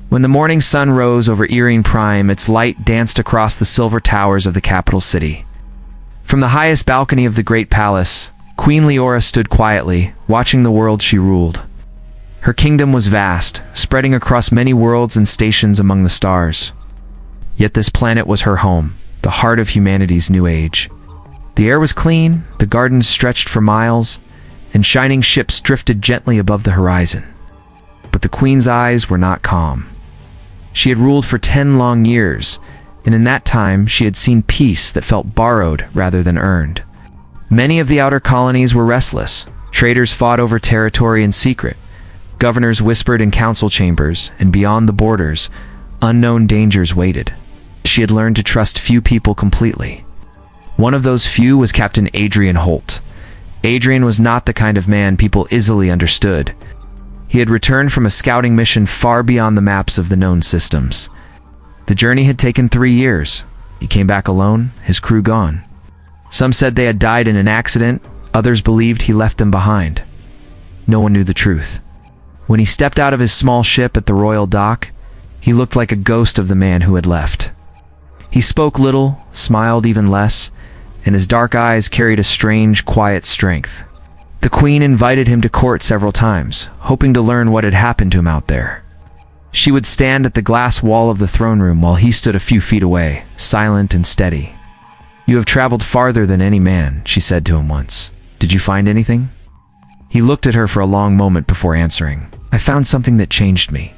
When the morning sun rose over Utrman, its light danced across the silver towers of the capital city. From the highest balcony of the great palace, Queen Leora stood quietly, watching the world she ruled. Her kingdom was vast, spreading across many worlds and stations among the stars. Yet this planet was her home, the heart of humanity's new age. The air was clean, the gardens stretched for miles, and shining ships drifted gently above the horizon. But the Queen's eyes were not calm. She had ruled for 10 long years, and in that time she had seen peace that felt borrowed rather than earned. Many of the outer colonies were restless. Traders fought over territory in secret. Governors whispered in council chambers, and beyond the borders, unknown dangers waited. She had learned to trust few people completely. One of those few was Captain Adrian Holt. Adrian was not the kind of man people easily understood. He had returned from a scouting mission far beyond the maps of the known systems. The journey had taken 3 years. He came back alone, his crew gone. Some said they had died in an accident, others believed he left them behind. No one knew the truth. When he stepped out of his small ship at the royal dock, he looked like a ghost of the man who had left. He spoke little, smiled even less, and his dark eyes carried a strange, quiet strength. The Queen invited him to court several times, hoping to learn what had happened to him out there. She would stand at the glass wall of the throne room while he stood a few feet away, silent and steady. "You have traveled farther than any man," she said to him once. "Did you find anything?" He looked at her for a long moment before answering. "I found something that changed me."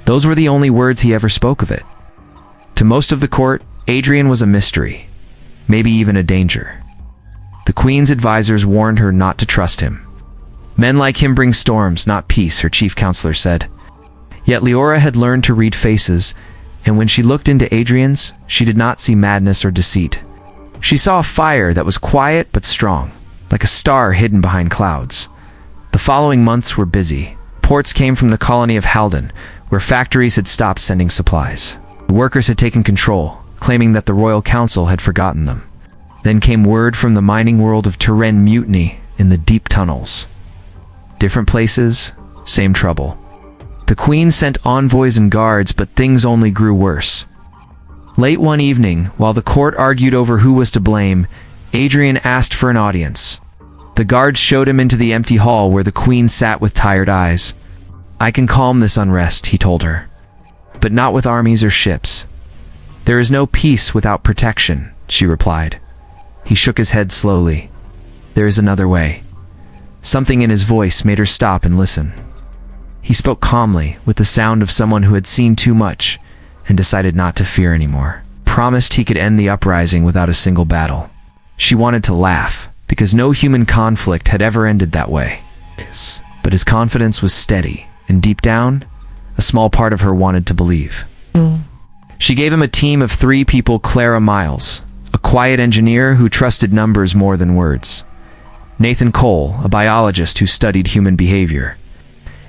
Those were the only words he ever spoke of it. To most of the court, Adrian was a mystery, maybe even a danger. The Queen's advisors warned her not to trust him. "Men like him bring storms, not peace," her chief counselor said. Yet Leora had learned to read faces, and when she looked into Adrian's, she did not see madness or deceit. She saw a fire that was quiet but strong, like a star hidden behind clouds. The following months were busy. Reports came from the colony of Halden, where factories had stopped sending supplies. The workers had taken control, claiming that the Royal Council had forgotten them. Then came word from the mining world of Utrman mutiny in the deep tunnels. Different places, same trouble. The Queen sent envoys and guards, but things only grew worse. Late one evening, while the court argued over who was to blame, Adrian asked for an audience. The guards showed him into the empty hall where the Queen sat with tired eyes. "I can calm this unrest," he told her. "But not with armies or ships." "There is no peace without protection," she replied. He shook his head slowly. "There is another way." Something in his voice made her stop and listen. He spoke calmly, with the sound of someone who had seen too much and decided not to fear anymore. Promised he could end the uprising without a single battle. She wanted to laugh, because no human conflict had ever ended that way. But his confidence was steady, and deep down, a small part of her wanted to believe. She gave him a team of 3 people: Clara Miles, a quiet engineer who trusted numbers more than words; Nathan Cole, a biologist who studied human behavior;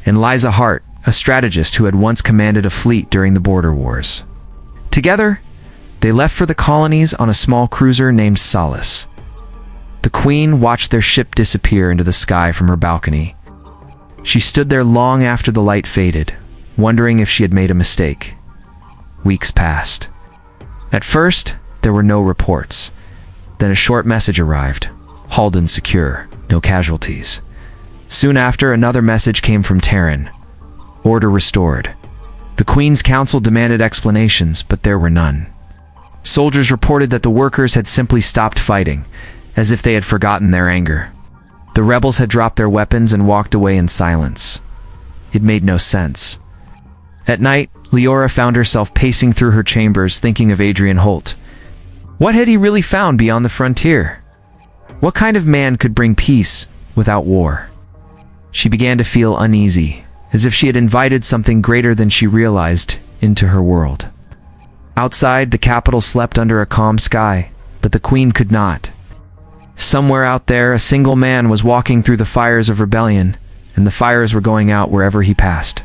and Liza Hart, a strategist who had once commanded a fleet during the border wars. Together, they left for the colonies on a small cruiser named Solace. The Queen watched their ship disappear into the sky from her balcony. She stood there long after the light faded, wondering if she had made a mistake. Weeks passed. At first, there were no reports. Then a short message arrived. "Halden secure, no casualties." Soon after, another message came from Terran. "Order restored." The Queen's Council demanded explanations, but there were none. Soldiers reported that the workers had simply stopped fighting, as if they had forgotten their anger. The rebels had dropped their weapons and walked away in silence. It made no sense. At night, Leora found herself pacing through her chambers, thinking of Adrian Holt. What had he really found beyond the frontier? What kind of man could bring peace without war? She began to feel uneasy, as if she had invited something greater than she realized into her world. Outside, the capital slept under a calm sky, but the Queen could not. Somewhere out there, a single man was walking through the fires of rebellion, and the fires were going out wherever he passed.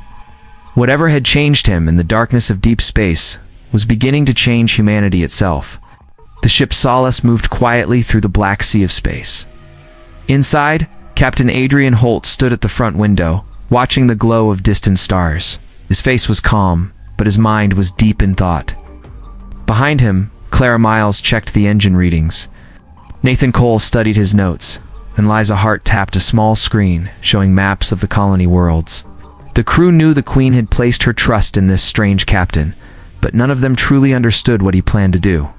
Whatever had changed him in the darkness of deep space was beginning to change humanity itself. The ship Solace moved quietly through the black sea of space. Inside, Captain Adrian Holt stood at the front window, watching the glow of distant stars. His face was calm, but his mind was deep in thought. Behind him, Clara Miles checked the engine readings. Nathan Cole studied his notes, and Liza Hart tapped a small screen showing maps of the colony worlds. The crew knew the Queen had placed her trust in this strange captain, but none of them truly understood what he planned to do.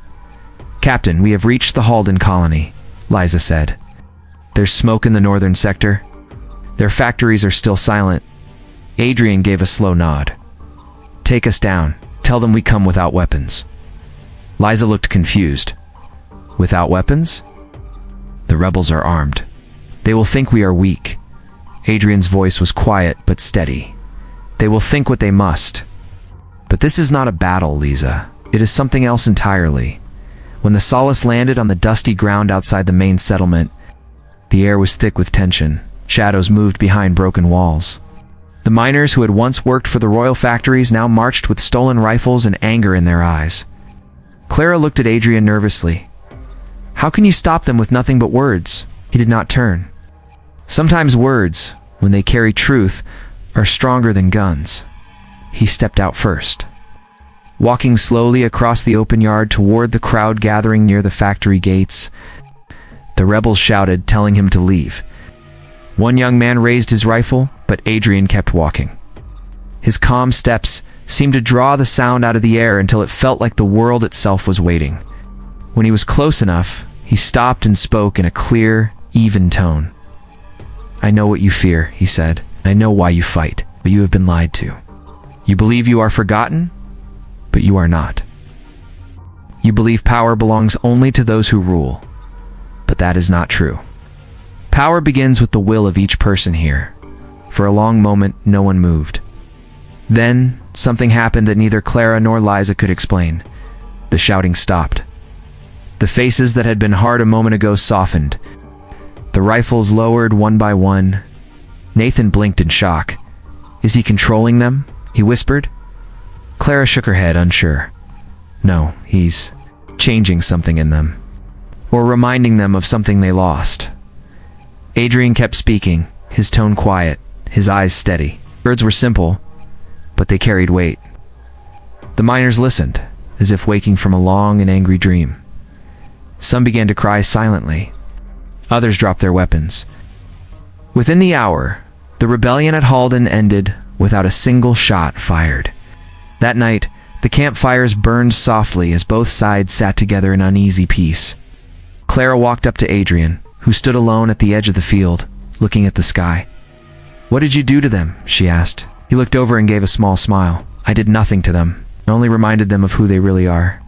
"Captain, we have reached the Halden colony," Liza said. "There's smoke in the northern sector. Their factories are still silent." Adrian gave a slow nod. "Take us down. Tell them we come without weapons." Liza looked confused. "Without weapons?" "The rebels are armed. They will think we are weak." Adrian's voice was quiet but steady. "They will think what they must. But this is not a battle, Liza. It is something else entirely." When the Solace landed on the dusty ground outside the main settlement, the air was thick with tension. Shadows moved behind broken walls. The miners who had once worked for the royal factories now marched with stolen rifles and anger in their eyes. Clara looked at Adrian nervously. "How can you stop them with nothing but words?" He did not turn. "Sometimes words, when they carry truth, are stronger than guns." He stepped out first. Walking slowly across the open yard toward the crowd gathering near the factory gates, the rebels shouted, telling him to leave. One young man raised his rifle, but Adrian kept walking. His calm steps seemed to draw the sound out of the air until it felt like the world itself was waiting. When he was close enough, he stopped and spoke in a clear, even tone. "I know what you fear," he said. "I know why you fight, but you have been lied to. You believe you are forgotten, but you are not. You believe power belongs only to those who rule, but that is not true. Power begins with the will of each person here." For a long moment, no one moved. Then, something happened that neither Clara nor Liza could explain. The shouting stopped. The faces that had been hard a moment ago softened. The rifles lowered one by one. Nathan blinked in shock. "Is he controlling them?" he whispered. Clara shook her head, unsure. "No, he's changing something in them. Or reminding them of something they lost." Adrian kept speaking, his tone quiet, his eyes steady. Words were simple, but they carried weight. The miners listened, as if waking from a long and angry dream. Some began to cry silently. Others dropped their weapons. Within the hour, the rebellion at Halden ended without a single shot fired. That night, the campfires burned softly as both sides sat together in uneasy peace. Clara walked up to Adrian, who stood alone at the edge of the field, looking at the sky. "What did you do to them?" she asked. He looked over and gave a small smile. "I did nothing to them. I only reminded them of who they really are.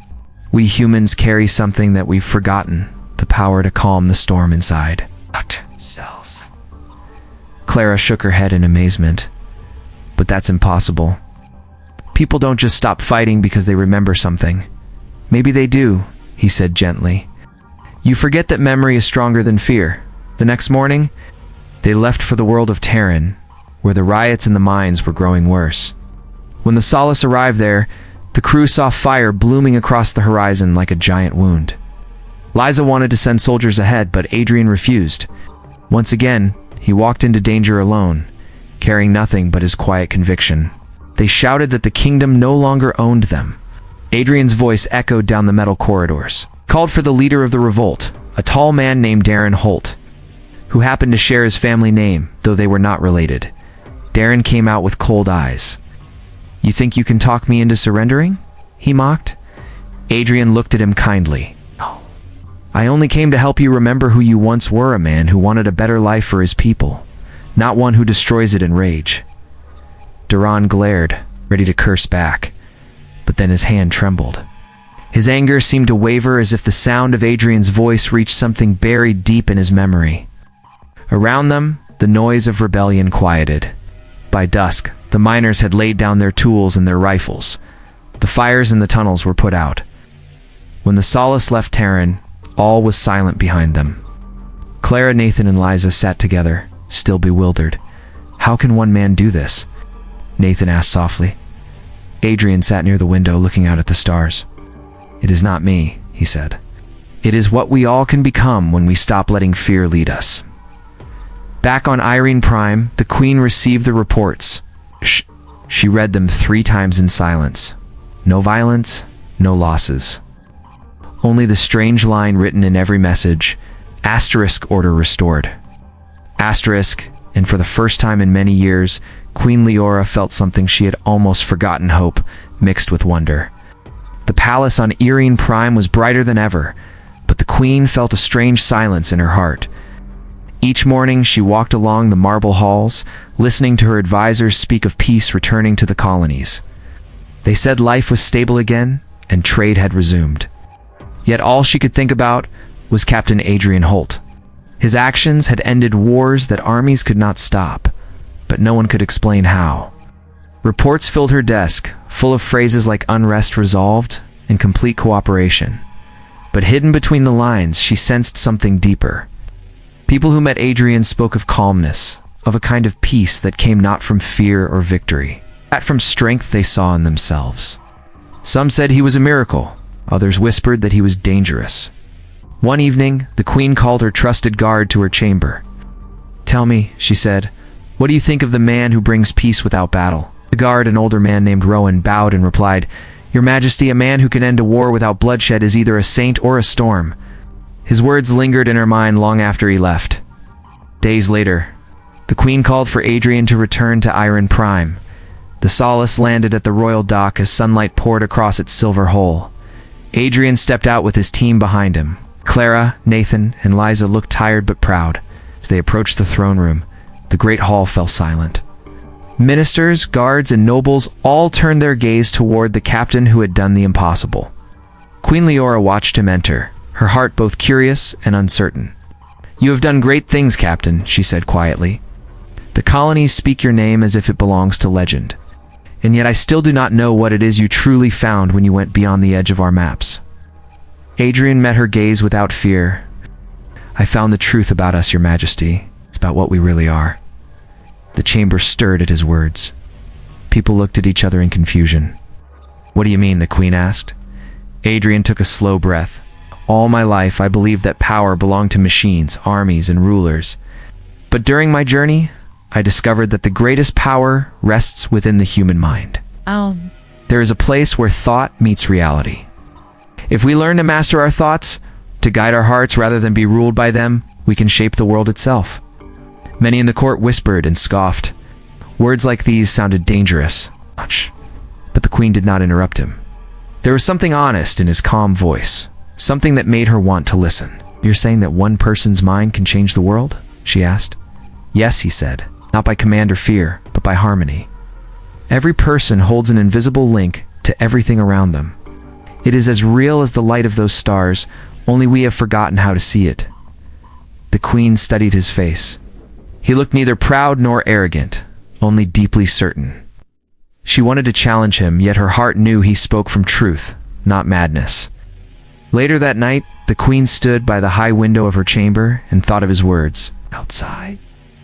We humans carry something that we've forgotten, the power to calm the storm inside." Cells. Clara shook her head in amazement. "But that's impossible. People don't just stop fighting because they remember something." "Maybe they do," he said gently. "You forget that memory is stronger than fear." The next morning, they left for the world of Terran, where the riots in the mines were growing worse. When the Solace arrived there, the crew saw fire blooming across the horizon like a giant wound. Liza wanted to send soldiers ahead, but Adrian refused. Once again, he walked into danger alone, carrying nothing but his quiet conviction. They shouted that the kingdom no longer owned them. Adrian's voice echoed down the metal corridors. Called for the leader of the revolt, a tall man named Darren Holt, who happened to share his family name, though they were not related. Darren came out with cold eyes. "You think you can talk me into surrendering?" he mocked. Adrian looked at him kindly. "No. I only came to help you remember who you once were, a man who wanted a better life for his people, not one who destroys it in rage." Duran glared, ready to curse back, but then his hand trembled. His anger seemed to waver as if the sound of Adrian's voice reached something buried deep in his memory. Around them, the noise of rebellion quieted. By dusk, the miners had laid down their tools and their rifles. The fires in the tunnels were put out. When the Solace left Terran, all was silent behind them. Clara, Nathan, and Liza sat together, still bewildered. "How can one man do this?" Nathan asked softly. Adrian sat near the window looking out at the stars. "It is not me," he said. "It is what we all can become when we stop letting fear lead us." Back on Irene Prime, the Queen received the reports. She read them 3 times in silence. No violence, no losses. Only the strange line written in every message, *, order restored. *, and for the first time in many years, Queen Leora felt something she had almost forgotten: hope, mixed with wonder. The palace on Utrman Prime was brighter than ever, but the queen felt a strange silence in her heart. Each morning she walked along the marble halls, listening to her advisors speak of peace returning to the colonies. They said life was stable again, and trade had resumed. Yet all she could think about was Captain Adrian Holt. His actions had ended wars that armies could not stop, but no one could explain how. Reports filled her desk, full of phrases like unrest resolved and complete cooperation. But hidden between the lines, she sensed something deeper. People who met Adrian spoke of calmness, of a kind of peace that came not from fear or victory, but from strength they saw in themselves. Some said he was a miracle, others whispered that he was dangerous. One evening, the queen called her trusted guard to her chamber. "Tell me," she said, "what do you think of the man who brings peace without battle?" The guard, an older man named Rowan, bowed and replied, "Your Majesty, a man who can end a war without bloodshed is either a saint or a storm." His words lingered in her mind long after he left. Days later, the queen called for Adrian to return to Utrman Prime. The Solace landed at the royal dock as sunlight poured across its silver hull. Adrian stepped out with his team behind him. Clara, Nathan, and Liza looked tired but proud. As they approached the throne room, the great hall fell silent. Ministers, guards, and nobles all turned their gaze toward the captain who had done the impossible. Queen Leora watched him enter, her heart both curious and uncertain. "You have done great things, Captain," she said quietly. "The colonies speak your name as if it belongs to legend. And yet I still do not know what it is you truly found when you went beyond the edge of our maps." Adrian met her gaze without fear. "I found the truth about us, Your Majesty. It's about what we really are." The chamber stirred at his words. People looked at each other in confusion. "What do you mean?" the queen asked. Adrian took a slow breath. "All my life I believed that power belonged to machines, armies, and rulers. But during my journey, I discovered that the greatest power rests within the human mind. There is a place where thought meets reality. If we learn to master our thoughts, to guide our hearts rather than be ruled by them, we can shape the world itself." Many in the court whispered and scoffed. Words like these sounded dangerous. But the queen did not interrupt him. There was something honest in his calm voice, something that made her want to listen. "You're saying that one person's mind can change the world?" she asked. "Yes," he said, "not by command or fear, but by harmony. Every person holds an invisible link to everything around them. It is as real as the light of those stars, only we have forgotten how to see it." The queen studied his face. He looked neither proud nor arrogant, only deeply certain. She wanted to challenge him, yet her heart knew he spoke from truth, not madness. Later that night, the queen stood by the high window of her chamber and thought of his words. Outside,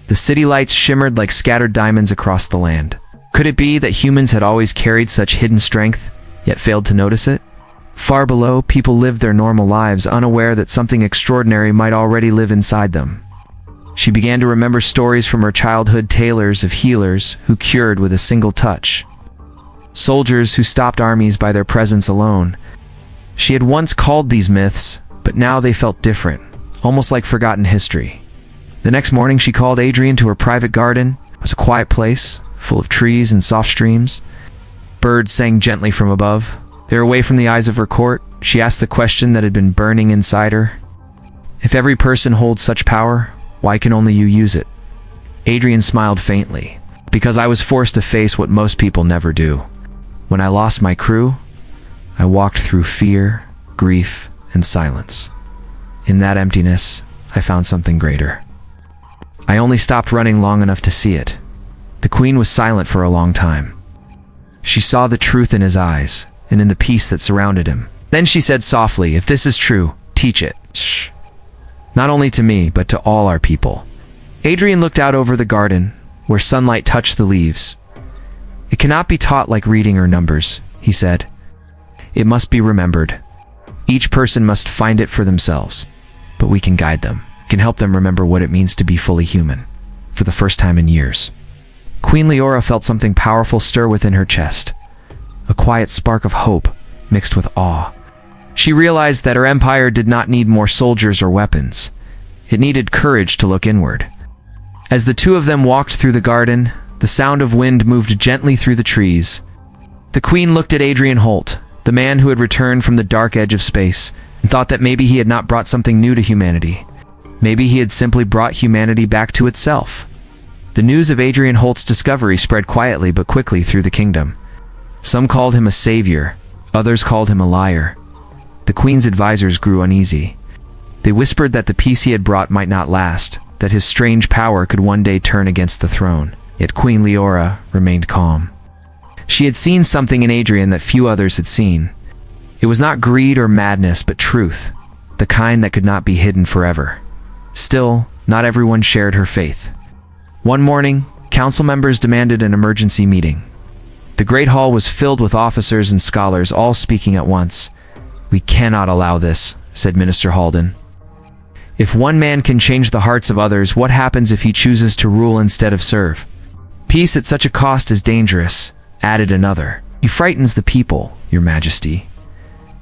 the city lights shimmered like scattered diamonds across the land. Could it be that humans had always carried such hidden strength, yet failed to notice it? Far below, people lived their normal lives, unaware that something extraordinary might already live inside them. She began to remember stories from her childhood, tales of healers who cured with a single touch, soldiers who stopped armies by their presence alone. She had once called these myths, but now they felt different, almost like forgotten history. The next morning she called Adrian to her private garden. It was a quiet place, full of trees and soft streams. Birds sang gently from above. They were away from the eyes of her court. She asked the question that had been burning inside her. "If every person holds such power, why can only you use it?" Adrian smiled faintly. "Because I was forced to face what most people never do. When I lost my crew, I walked through fear, grief, and silence. In that emptiness, I found something greater. I only stopped running long enough to see it." The queen was silent for a long time. She saw the truth in his eyes, and in the peace that surrounded him. Then she said softly, "If this is true, teach it. Shh. Not only to me, but to all our people." Adrian looked out over the garden, where sunlight touched the leaves. "It cannot be taught like reading or numbers," he said. "It must be remembered. Each person must find it for themselves, but we can guide them. We can help them remember what it means to be fully human, for the first time in years." Queen Leora felt something powerful stir within her chest, a quiet spark of hope mixed with awe. She realized that her empire did not need more soldiers or weapons. It needed courage to look inward. As the two of them walked through the garden, the sound of wind moved gently through the trees. The Queen looked at Adrian Holt, the man who had returned from the dark edge of space, and thought that maybe he had not brought something new to humanity. Maybe he had simply brought humanity back to itself. The news of Adrian Holt's discovery spread quietly but quickly through the kingdom. Some called him a savior, others called him a liar. The Queen's advisors grew uneasy. They whispered that the peace he had brought might not last, that his strange power could one day turn against the throne. Yet Queen Leora remained calm. She had seen something in Adrian that few others had seen. It was not greed or madness, but truth, the kind that could not be hidden forever. Still, not everyone shared her faith. One morning, council members demanded an emergency meeting. The Great Hall was filled with officers and scholars, all speaking at once. "We cannot allow this," said Minister Halden. "If one man can change the hearts of others, what happens if he chooses to rule instead of serve? Peace at such a cost is dangerous," added another. "He frightens the people, Your Majesty."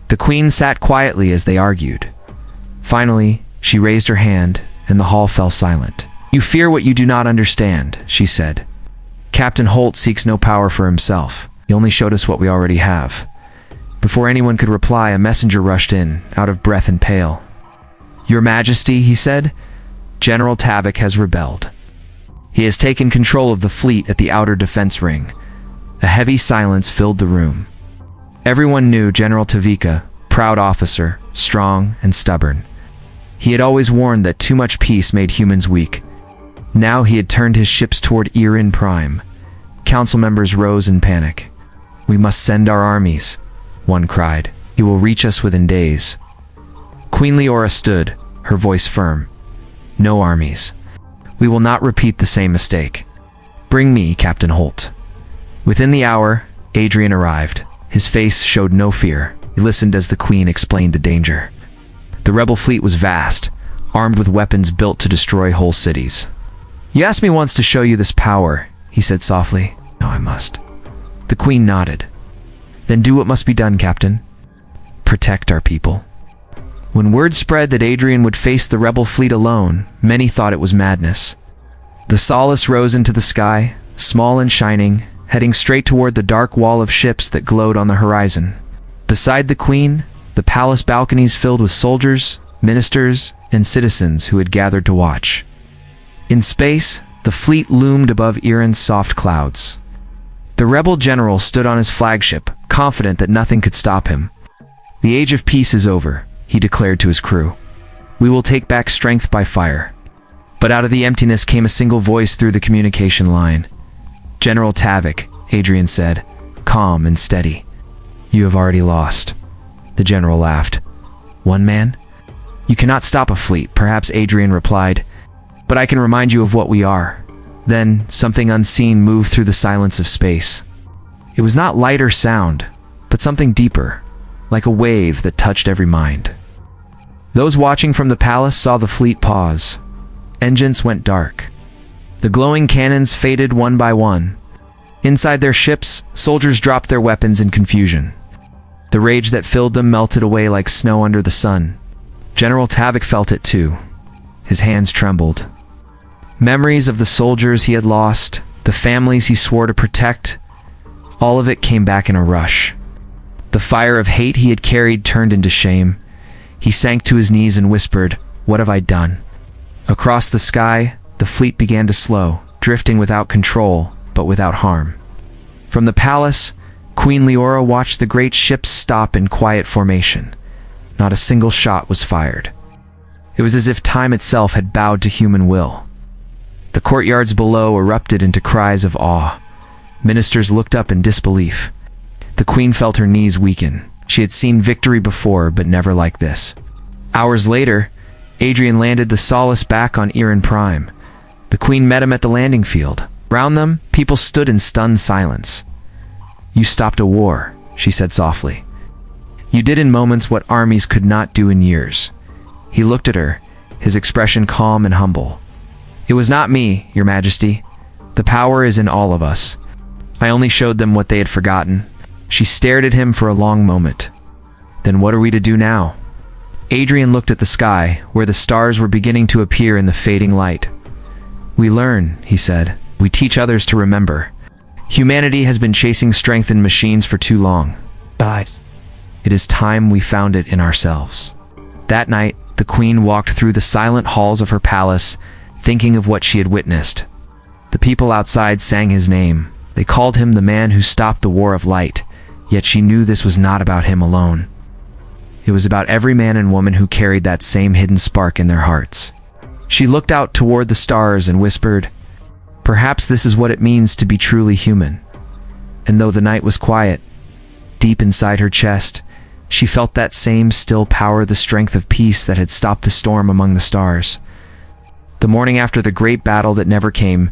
The Queen sat quietly as they argued. Finally, she raised her hand, and the hall fell silent. "You fear what you do not understand," she said. "Captain Holt seeks no power for himself. He only showed us what we already have." Before anyone could reply, a messenger rushed in, out of breath and pale. "Your Majesty," he said, "General Tavik has rebelled. He has taken control of the fleet at the outer defense ring." A heavy silence filled the room. Everyone knew General Tavika, proud officer, strong and stubborn. He had always warned that too much peace made humans weak. Now he had turned his ships toward Utrman. Council members rose in panic. "We must send our armies," one cried. "He will reach us within days." Queen Leora stood, her voice firm. "No armies. We will not repeat the same mistake. Bring me Captain Holt." Within the hour, Adrian arrived. His face showed no fear. He listened as the Queen explained the danger. The rebel fleet was vast, armed with weapons built to destroy whole cities. "You asked me once to show you this power," he said softly. "Now I must." The Queen nodded. "Then do what must be done, Captain. Protect our people." When word spread that Adrian would face the rebel fleet alone, many thought it was madness. The Solace rose into the sky, small and shining, heading straight toward the dark wall of ships that glowed on the horizon. Beside the Queen, the palace balconies filled with soldiers, ministers, and citizens who had gathered to watch. In space, the fleet loomed above Iran's soft clouds. The rebel general stood on his flagship, confident that nothing could stop him. "The age of peace is over," he declared to his crew. "We will take back strength by fire." But out of the emptiness came a single voice through the communication line. "General Tavik," Adrian said, calm and steady. "You have already lost." The general laughed. "One man? You cannot stop a fleet," perhaps Adrian replied. "But I can remind you of what we are." Then, something unseen moved through the silence of space. It was not light or sound, but something deeper, like a wave that touched every mind. Those watching from the palace saw the fleet pause. Engines went dark. The glowing cannons faded one by one. Inside their ships, soldiers dropped their weapons in confusion. The rage that filled them melted away like snow under the sun. General Tavik felt it too. His hands trembled. Memories of the soldiers he had lost, the families he swore to protect, all of it came back in a rush. The fire of hate he had carried turned into shame. He sank to his knees and whispered, "What have I done?" Across the sky, the fleet began to slow, drifting without control, but without harm. From the palace, Queen Leora watched the great ships stop in quiet formation. Not a single shot was fired. It was as if time itself had bowed to human will. The courtyards below erupted into cries of awe. Ministers looked up in disbelief. The Queen felt her knees weaken. She had seen victory before, but never like this. Hours later, Adrian landed the Solace back on Utrman. The Queen met him at the landing field. Around them, people stood in stunned silence. "You stopped a war," she said softly. "You did in moments what armies could not do in years." He looked at her, his expression calm and humble. "It was not me, Your Majesty. The power is in all of us. I only showed them what they had forgotten. She stared at him for a long moment. Then what are we to do now? Adrian looked at the sky, where the stars were beginning to appear in the fading light. We learn, he said. We teach others to remember. Humanity has been chasing strength in machines for too long. Guys, it is time we found it in ourselves. That night, the queen walked through the silent halls of her palace, thinking of what she had witnessed. The people outside sang his name. They called him the man who stopped the war of light, yet she knew this was not about him alone. It was about every man and woman who carried that same hidden spark in their hearts. She looked out toward the stars and whispered, "Perhaps this is what it means to be truly human." And though the night was quiet, deep inside her chest, she felt that same still power, the strength of peace that had stopped the storm among the stars. The morning after the great battle that never came,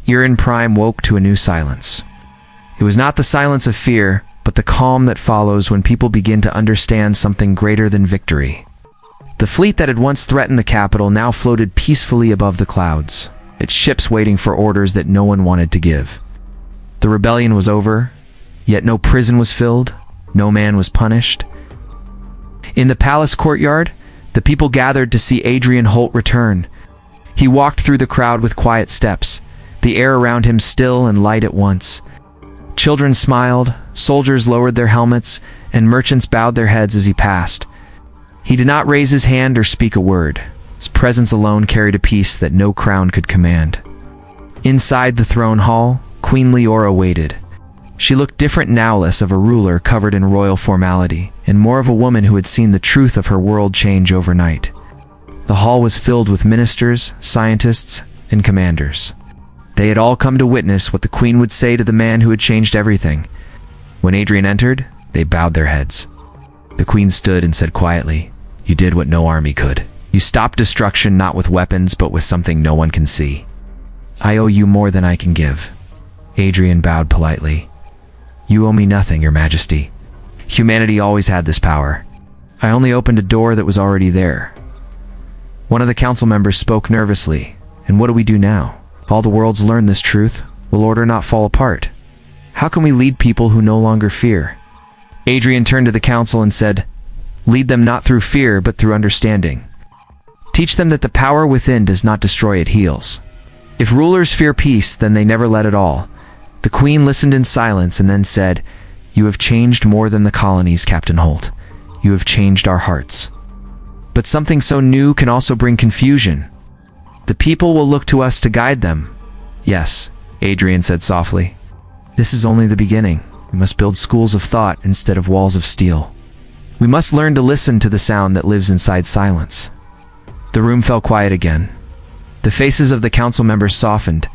Utrman woke to a new silence. It was not the silence of fear, but the calm that follows when people begin to understand something greater than victory. The fleet that had once threatened the capital now floated peacefully above the clouds, its ships waiting for orders that no one wanted to give. The rebellion was over, yet no prison was filled, no man was punished. In the palace courtyard, the people gathered to see Adrian Holt return. He walked through the crowd with quiet steps, the air around him still and light at once. Children smiled, soldiers lowered their helmets, and merchants bowed their heads as he passed. He did not raise his hand or speak a word. His presence alone carried a peace that no crown could command. Inside the throne hall, Queen Leora waited. She looked different now, less of a ruler covered in royal formality, and more of a woman who had seen the truth of her world change overnight. The hall was filled with ministers, scientists, and commanders. They had all come to witness what the queen would say to the man who had changed everything. When Adrian entered, they bowed their heads. The queen stood and said quietly, "You did what no army could. You stopped destruction not with weapons, but with something no one can see. I owe you more than I can give." Adrian bowed politely. "You owe me nothing, Your Majesty. Humanity always had this power. I only opened a door that was already there." One of the council members spoke nervously. "And what do we do now? All the worlds learn this truth. Will order not fall apart? How can we lead people who no longer fear?" Adrian turned to the council and said, "Lead them not through fear, but through understanding. Teach them that the power within does not destroy, it heals. If rulers fear peace, then they never let it all." The queen listened in silence and then said, "You have changed more than the colonies, Captain Holt. You have changed our hearts. But something so new can also bring confusion. The people will look to us to guide them." "Yes," Adrian said softly. "This is only the beginning. We must build schools of thought instead of walls of steel. We must learn to listen to the sound that lives inside silence." The room fell quiet again. The faces of the council members softened,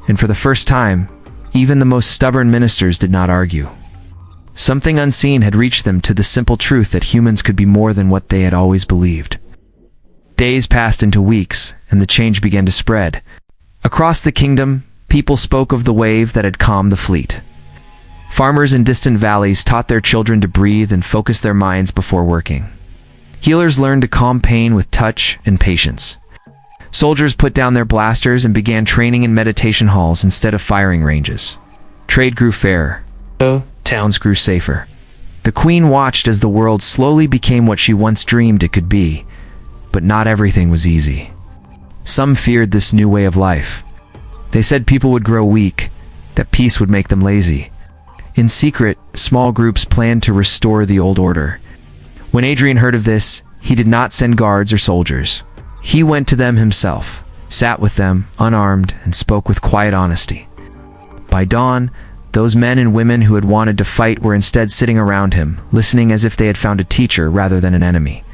and for the first time, even the most stubborn ministers did not argue. Something unseen had reached them to the simple truth that humans could be more than what they had always believed. Days passed into weeks, and the change began to spread. Across the kingdom, people spoke of the wave that had calmed the fleet. Farmers in distant valleys taught their children to breathe and focus their minds before working. Healers learned to calm pain with touch and patience. Soldiers put down their blasters and began training in meditation halls instead of firing ranges. Trade grew fairer. Towns grew safer. The queen watched as the world slowly became what she once dreamed it could be. But not everything was easy. Some feared this new way of life. They said people would grow weak, that peace would make them lazy. In secret, small groups planned to restore the old order. When Adrian heard of this, he did not send guards or soldiers. He went to them himself, sat with them, unarmed, and spoke with quiet honesty. By dawn, those men and women who had wanted to fight were instead sitting around him, listening as if they had found a teacher rather than an enemy.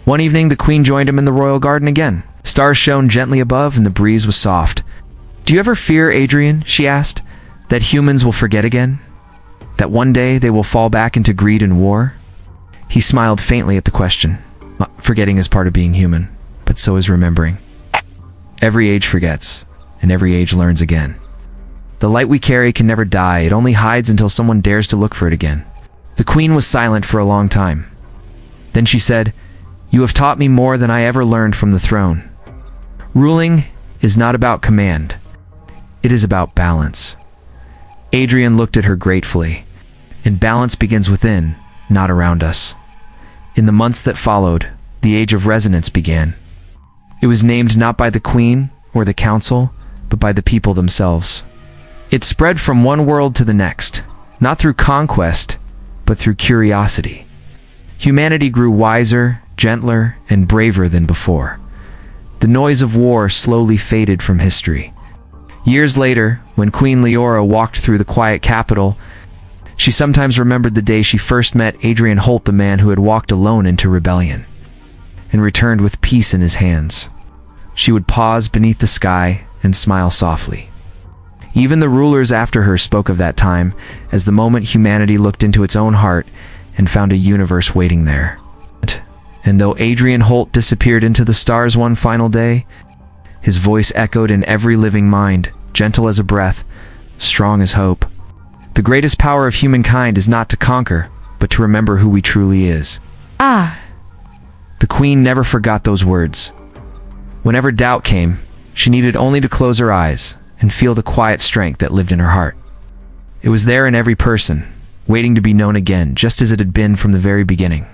One evening, the queen joined him in the royal garden again. Stars shone gently above, and the breeze was soft. "Do you ever fear, Adrian," she asked, "that humans will forget again? That one day they will fall back into greed and war?" He smiled faintly at the question. "Forgetting is part of being human, but so is remembering. Every age forgets, and every age learns again. The light we carry can never die, it only hides until someone dares to look for it again." The queen was silent for a long time. Then she said, "You have taught me more than I ever learned from the throne. Ruling is not about command. It is about balance. Adrian looked at her gratefully. And balance begins within, not around us. In the months that followed, the Age of Resonance began. It was named not by the Queen or the Council, but by the people themselves. It spread from one world to the next, not through conquest, but through curiosity. Humanity grew wiser, gentler, and braver than before. The noise of war slowly faded from history. Years later, when Queen Leora walked through the quiet capital, she sometimes remembered the day she first met Adrian Holt, the man who had walked alone into rebellion, and returned with peace in his hands. She would pause beneath the sky and smile softly. Even the rulers after her spoke of that time as the moment humanity looked into its own heart and found a universe waiting there. And though Adrian Holt disappeared into the stars one final day, his voice echoed in every living mind, gentle as a breath, strong as hope. The greatest power of humankind is not to conquer, but to remember who we truly is. Ah. The Queen never forgot those words. Whenever doubt came, she needed only to close her eyes and feel the quiet strength that lived in her heart. It was there in every person, waiting to be known again, just as it had been from the very beginning.